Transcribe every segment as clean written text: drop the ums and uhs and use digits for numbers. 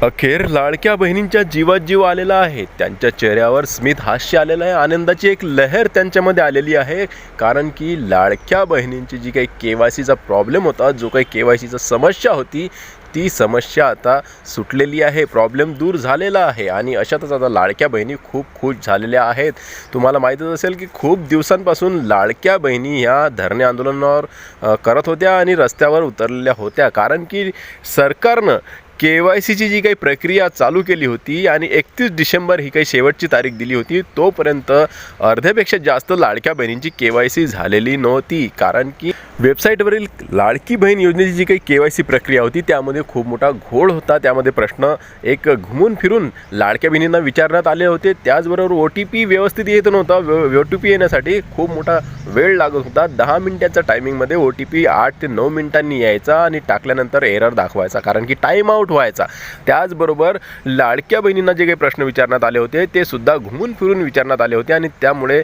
अखेर लाडक्या बहिणींच्या जीवात जीव आलेला आहे. त्यांच्या चेहऱ्यावर स्मित हास्य आलेलं आहे. आनंदाची एक लहर त्यांच्यामध्ये आलेली आहे. कारण की लाडक्या बहिणींची जी काही KYCचा प्रॉब्लेम होता, जो काही KYCचा समस्या होती, ती समस्या आता सुटलेली आहे. प्रॉब्लेम दूर झालेला आहे आणि अशातच आता लाडक्या बहिणी खूप खुश झालेल्या आहेत. तुम्हाला माहीतच असेल की खूप दिवसांपासून लाडक्या बहिणी ह्या धरणे आंदोलनावर करत होत्या आणि रस्त्यावर उतरलेल्या होत्या. कारण की सरकारनं KYCची जी काही प्रक्रिया चालू केली होती आणि 31 डिसेंबर ही काही शेवटची तारीख दिली होती, तोपर्यंत अर्ध्यापेक्षा जास्त लाडक्या बहिणींची KYC झालेली नव्हती. कारण की वेबसाईटवरील लाडकी बहीण योजनेची जी काही KYC प्रक्रिया होती त्यामध्ये खूप मोठा घोळ होता. त्यामध्ये प्रश्न एक घुमून फिरून लाडक्या बहिणींना विचारण्यात आले होते. त्याचबरोबर OTP व्यवस्थित येत नव्हता. OTP येण्यासाठी खूप मोठा वेळ लागत होता. 10 मिनिटांच्या टायमिंगमध्ये OTP 8 ते 9 मिनिटांनी यायचा आणि टाकल्यानंतर एरर दाखवायचा, कारण की टाईम आउट व्हायचा. त्याचबरोबर लाडक्या बहिणींना जे काही प्रश्न विचारण्यात आले होते ते सुद्धा घुमून फिरून विचारण्यात आले होते आणि त्यामुळे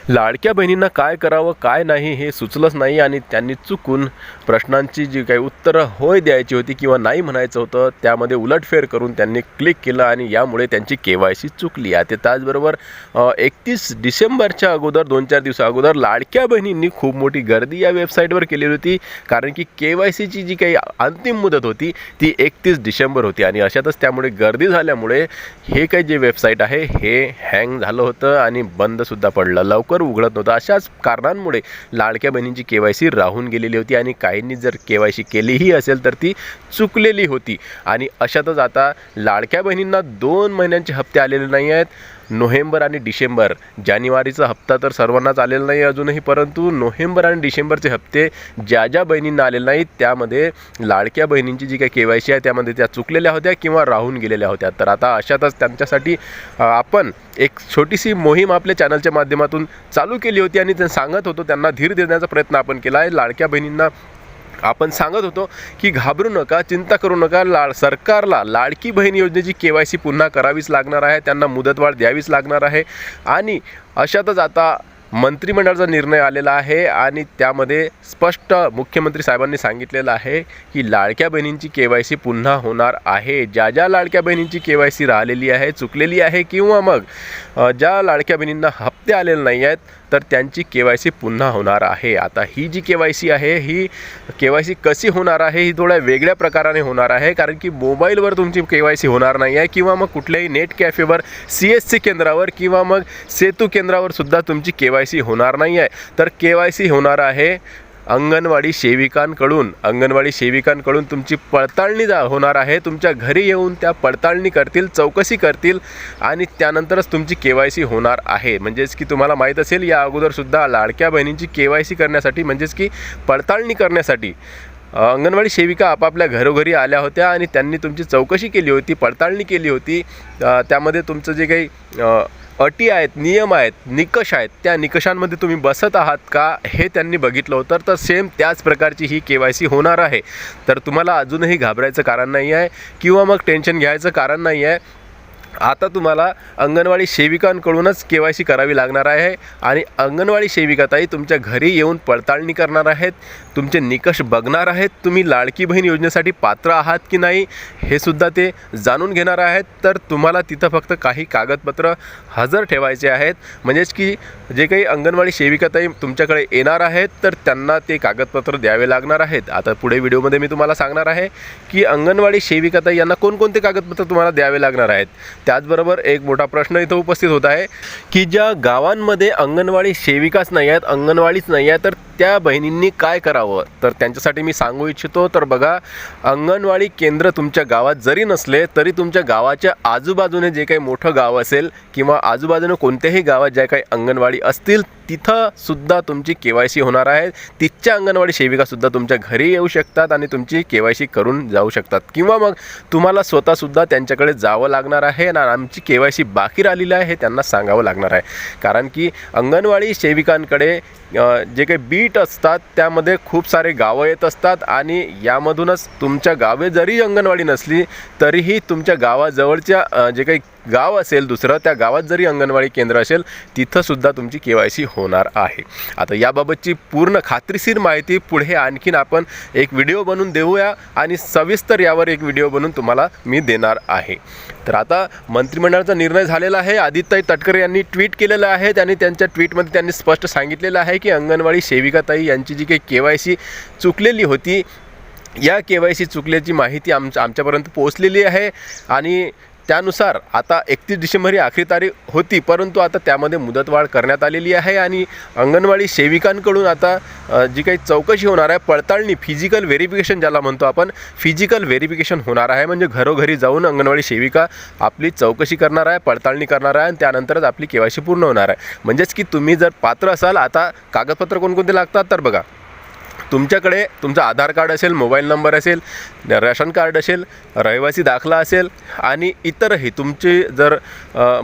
लाडक्या बहिणींना काय करावं काय नाही हे सुचलंच नाही आणि त्यांनी चुकून प्रश्नांची जी काही उत्तरं होय द्यायची होती किंवा नाही म्हणायचं होतं त्यामध्ये उलटफेर करून त्यांनी क्लिक केलं आणि यामुळे त्यांची KYC चुकली. आता त्याचबरोबर 31 डिसेंबरच्या अगोदर 2-4 दिवसा अगोदर लाडक्या बहिणींनी खूप मोठी गर्दी या वेबसाईटवर केलेली होती. कारण की KYCची जी काही अंतिम मुदत होती ती 31 डिसेंबर होती आणि अशातच त्यामुळे गर्दी झाल्यामुळे हे काही जे वेबसाईट आहे हे हँग झालं होतं आणि बंदसुद्धा पडलं, लवकर उघडत नव्हतं. अशाच कारणांमुळे लाडक्या बहिणींची KYC राहून गेलेली होती आणि काहींनी जर KYC केलीही असेल तर ती चुकलेली होती. आणि अशातच आता लाडक्या बहिणींना 2 महिन्यांचे हप्ते आलेले नाही आहेत. नोव्हेंबर आणि डिसेंबर, जानेवारीचा हप्ता तर सर्वांनाच आलेला नाही अजूनही, परंतु नोव्हेंबर आणि डिसेंबरचे हप्ते ज्या ज्या बहिणींना आलेले नाहीत त्यामध्ये लाडक्या बहिणींची जी काही KYC आहे त्यामध्ये त्या चुकलेल्या होत्या किंवा राहून गेलेल्या होत्या. तर आता अशातच त्यांच्यासाठी आपण एक छोटीशी मोहीम आपल्या चॅनलच्या माध्यमातून चालू केली होती आणि ते सांगत होतो, त्यांना धीर देण्याचा प्रयत्न आपण केला आहे. लाडक्या बहिणींना आपण सांगत होतो की घाबरू नका, चिंता करू नका. सरकारला लाडकी बहीण योजनेची KYC पुन्हा करावीच लागणार आहे, त्यांना मुदतवाढ द्यावीच लागणार आहे. आणि अशातच आता मंत्रिमंडळाचा निर्णय आलेला आहे आणि त्यामध्ये स्पष्ट मुख्यमंत्री साहेबांनी सांगितलेलं आहे की लाडक्या बहिणींची KYC पुन्हा होणार आहे. ज्या लाडक्या बहिणींची KYC राहिलेली आहे, चुकलेली आहे किंवा मग ज्या लाडक्या बहिणींना हप्ते आलेले नाही आहेत तर त्यांची KYC पुन्हा होणार आहे. आता ही जी KYC आहे ही KYC कशी होणार आहे ही थोड्या वेगळ्या प्रकाराने होणार आहे. कारण की मोबाईलवर तुमची KYC होणार नाही आहे किंवा मग कुठल्याही नेट कॅफेवर CSC केंद्रावर किंवा मग सेतू केंद्रावर सुद्धा तुमची KYC होणार नाही आहे. तर KYC होणार आहे अंगणवाडी सेविकांकडून तुमची पडताळणी होणार आहे. तुमच्या घरी येऊन त्या पडताळणी करतील, चौकशी करतील आणि त्यानंतरच तुमची KYC होणार आहे. म्हणजेच की तुम्हाला माहीत असेल या अगोदरसुद्धा लाडक्या बहिणींची KYC करण्यासाठी म्हणजेच की पडताळणी करण्यासाठी अंगणवाडी सेविका आपापल्या घरोघरी आल्या होत्या आणि त्यांनी तुमची चौकशी केली होती, पडताळणी केली होती. त्यामध्ये तुमचं जे काही अटी आहेत, नियम आहेत, निकष आहेत, त्या निकषांमध्ये तुम्ही बसत आहात का हे त्यांनी बघितलं होतं. तर सेम त्याच प्रकारची ही KYC होणार आहे. तर तुम्हाला अजूनही घाबरायचं कारण नाही आहे किंवा मग टेन्शन घ्यायचं कारण नाही आहे. आता तुम्हाला अंगणवाडी सेविकांकडूनच KYC करावी लागणार आहे आणि अंगणवाडी सेविकाताई तुमच्या घरी येऊन पडताळणी करणार आहेत, तुमचे निकष बघणार आहेत, तुम्ही लाडकी बहीण योजनेसाठी पात्र आहात की नाही हे सुद्धा ते जाणून घेणार आहेत. तर तुम्हाला तिथं फक्त काही कागदपत्र हजर ठेवायचे आहेत. म्हणजेच की जे काही अंगणवाडी सेविकाताई तुमच्याकडे येणार आहेत तर त्यांना ते कागदपत्र द्यावे लागणार आहेत. आता पुढे व्हिडिओमध्ये मी तुम्हाला सांगणार आहे की अंगणवाडी सेविकाताई यांना कोणकोणते कागदपत्र तुम्हाला द्यावे लागणार आहेत. त्याचबरोबर एक मोठा प्रश्न इथं उपस्थित होत आहे की ज्या गावांमध्ये अंगणवाडी सेविकाच नाही आहेत, अंगणवाडीच नाही आहे, तर त्या बहिणींनी काय करावं. तर त्यांच्यासाठी मी सांगू इच्छितो. तर बघा, अंगणवाडी केंद्र तुमच्या गावात जरी नसले तरी तुमच्या गावाच्या आजूबाजूने जे काही मोठं गाव असेल किंवा आजूबाजूने कोणत्याही गावात ज्या काही अंगणवाडी असतील तिथं सुद्धा तुमची KYC होणार आहे. तिथच्या अंगणवाडी सेविकासुद्धा तुमच्या घरी येऊ शकतात आणि तुमची KYC करून जाऊ शकतात किंवा मग तुम्हाला स्वतःसुद्धा त्यांच्याकडे जावं लागणार आहे आणि आमची KYC बाकी राहिलेली आहे हे त्यांना सांगावं लागणार आहे. कारण की अंगणवाडी सेविकांकडे जे काही बीट असतात त्यामध्ये खूप सारे गावं येत असतात आणि यामधूनच तुमच्या गावे जरी अंगणवाडी नसली तरीही तुमच्या गावाजवळच्या जे काही गाव असेल दुसरं, त्या गावात जरी अंगणवाडी केंद्र असेल तिथंसुद्धा तुमची KYC होणार आहे. आता याबाबतची पूर्ण खात्रीशीर माहिती पुढे आणखीन आपण एक व्हिडिओ बनवून देऊया आणि सविस्तर यावर एक व्हिडिओ बनवून तुम्हाला मी देणार आहे. तर आता मंत्रिमंडळाचा निर्णय झालेला आहे. आदित्यताई तटकरे यांनी ट्विट केलेलं आहे आणि त्यांच्या ट्विटमध्ये त्यांनी स्पष्ट सांगितलेलं आहे की अंगणवाडी सेविकाताई यांची जी काही KYC चुकलेली होती, या KYC चुकल्याची माहिती आमच्यापर्यंत पोहोचलेली आहे आणि त्यानुसार आता 31 डिसेंबर ही आखरी तारीख होती, परंतु आता त्यामध्ये मुदतवाढ करण्यात आलेली आहे आणि अंगणवाडी सेविकांकडून आता जी काही चौकशी होणार आहे, पडताळणी, फिजिकल व्हेरिफिकेशन ज्याला म्हणतो आपण, फिजिकल व्हेरिफिकेशन होणार आहे. म्हणजे घरोघरी जाऊन अंगणवाडी सेविका आपली चौकशी करणार आहे, पडताळणी करणार आहे आणि त्यानंतरच आपली KYC पूर्ण होणार आहे. म्हणजेच की तुम्ही जर पात्र असाल, आता कागदपत्र कोणकोणते लागतात तर बघा, तुमच्याकडे तुमचं आधार कार्ड असेल, मोबाईल नंबर असेल, रेशन कार्ड असेल, रहिवासी दाखला असेल आणि इतरही तुमचे जर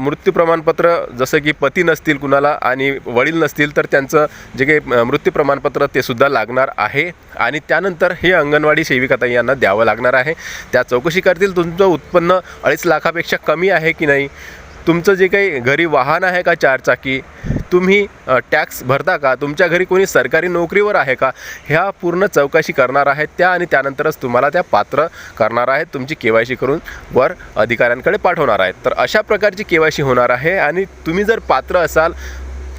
मृत्यू प्रमाणपत्र, जसं की पती नसतील कुणाला आणि वडील नसतील तर त्यांचं जे काही मृत्यू प्रमाणपत्र ते सुद्धा लागणार आहे आणि त्यानंतर हे अंगणवाडी सेविकाताई यांना द्यावं लागणार आहे. त्या चौकशी करतील तुमचं उत्पन्न 2.5 लाखापेक्षा कमी आहे की नाही, तुमचं जे काही घरी वाहन आहे का 4 चाकी, तुम्ही टॅक्स भरता का, तुमच्या घरी कोणी सरकारी नोकरीवर आहे का, ह्या पूर्ण चौकशी करणार आहेत त्या आणि त्यानंतरच तुम्हाला त्या पात्र करणार आहेत, तुमची KYC करून वर अधिकाऱ्यांकडे पाठवणार आहेत. तर अशा प्रकारची KYC होणार आहे आणि तुम्ही जर पात्र असाल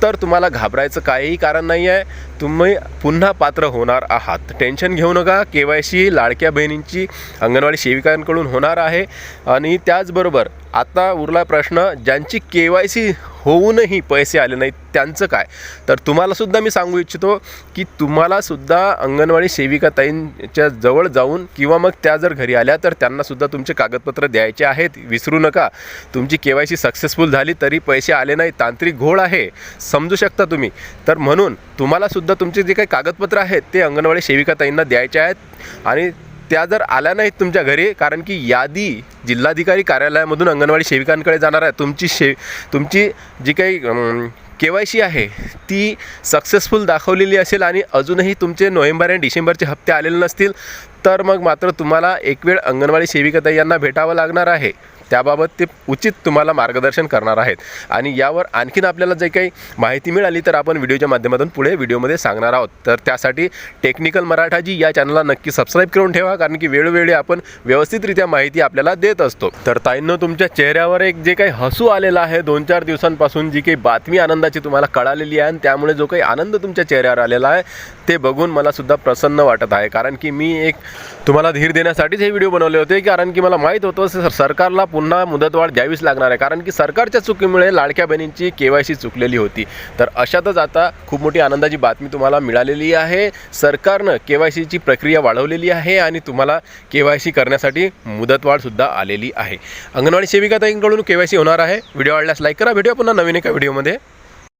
तर तुम्हाला घाबरायचं काहीही कारण नाही आहे. तुम्ही पुन्हा पात्र होणार आहात, टेन्शन घेऊ नका. KYC लाडक्या बहिणींची अंगणवाडी सेविकांकडून होणार आहे आणि त्याचबरोबर आता उरला प्रश्न, ज्यांची KYC होऊनही पैसे आले नाहीत त्यांचं काय. तर तुम्हालासुद्धा मी सांगू इच्छितो की तुम्हालासुद्धा अंगणवाडी सेविकाताईंच्या जवळ जाऊन किंवा मग त्या जर घरी आल्या तर त्यांनासुद्धा तुमचे कागदपत्र द्यायचे आहेत. विसरू नका, तुमची KYC सक्सेसफुल झाली तरी पैसे आले नाही, तांत्रिक घोळ आहे, समजू शकता तुम्ही. तर म्हणून तुम्हालासुद्धा तुमचे जे काही कागदपत्र आहेत ते अंगणवाडी सेविकाताईंना द्यायचे आहेत आणि त्या जर आल्या नाहीत तुमच्या घरी, कारण की यादी जिल्हाधिकारी कार्यालयामधून अंगणवाडी सेविकांकडे जाणार आहे. तुमची जी काही KYC आहे ती सक्सेसफुल दाखवलेली असेल आणि अजूनही तुमचे नोव्हेंबर आणि डिसेंबरचे हप्ते आलेले नसतील तर मग मात्र तुम्हाला एक वेळ अंगणवाडी सेविकाताई यांना भेटावं लागणार आहे. त्याबाबत ते उचित तुम्हाला मार्गदर्शन करणार आहेत आणि यावर आणखीन आपल्याला जे काही माहिती मिळाली तर आपण व्हिडिओच्या माध्यमातून पुढे व्हिडिओमध्ये सांगणार आहोत. तर त्यासाठी टेक्निकल मराठाजी या चॅनलला नक्की सबस्क्राईब करून ठेवा, कारण की वेळोवेळी आपण व्यवस्थितरित्या माहिती आपल्याला देत असतो. तर ताईंनो, तुमच्या चेहऱ्यावर एक जे काही हसू आलेलं आहे 2-4 दिवसांपासून, जी काही बातमी आनंदाची तुम्हाला कळालेली आहे आणि त्यामुळे जो काही आनंद तुमच्या चेहऱ्यावर आलेला आहे ते बघून मला सुद्धा प्रसन्न वाटत आहे. कारण की मी एक तुम्हाला धीर देण्यासाठीच हे व्हिडिओ बनवले होते, कारण की मला माहीत होतं सरकारला पुन्हा मुदतवाढ द्यावीच लागणार आहे, कारण की सरकारच्या चुकीमुळे लाडक्या बहिणींची KYC चुकलेली होती. तर अशातच आता खूप मोठी आनंदाची बातमी तुम्हाला मिळालेली आहे. सरकारनं KYCची प्रक्रिया वाढवलेली आहे आणि तुम्हाला KYC करण्यासाठी मुदतवाढसुद्धा आलेली आहे. अंगणवाडी सेविकाताईंकडून KYC होणार आहे. व्हिडिओ आवडल्यास लाईक करा. भेटूया पुन्हा नवीन एका व्हिडिओमध्ये.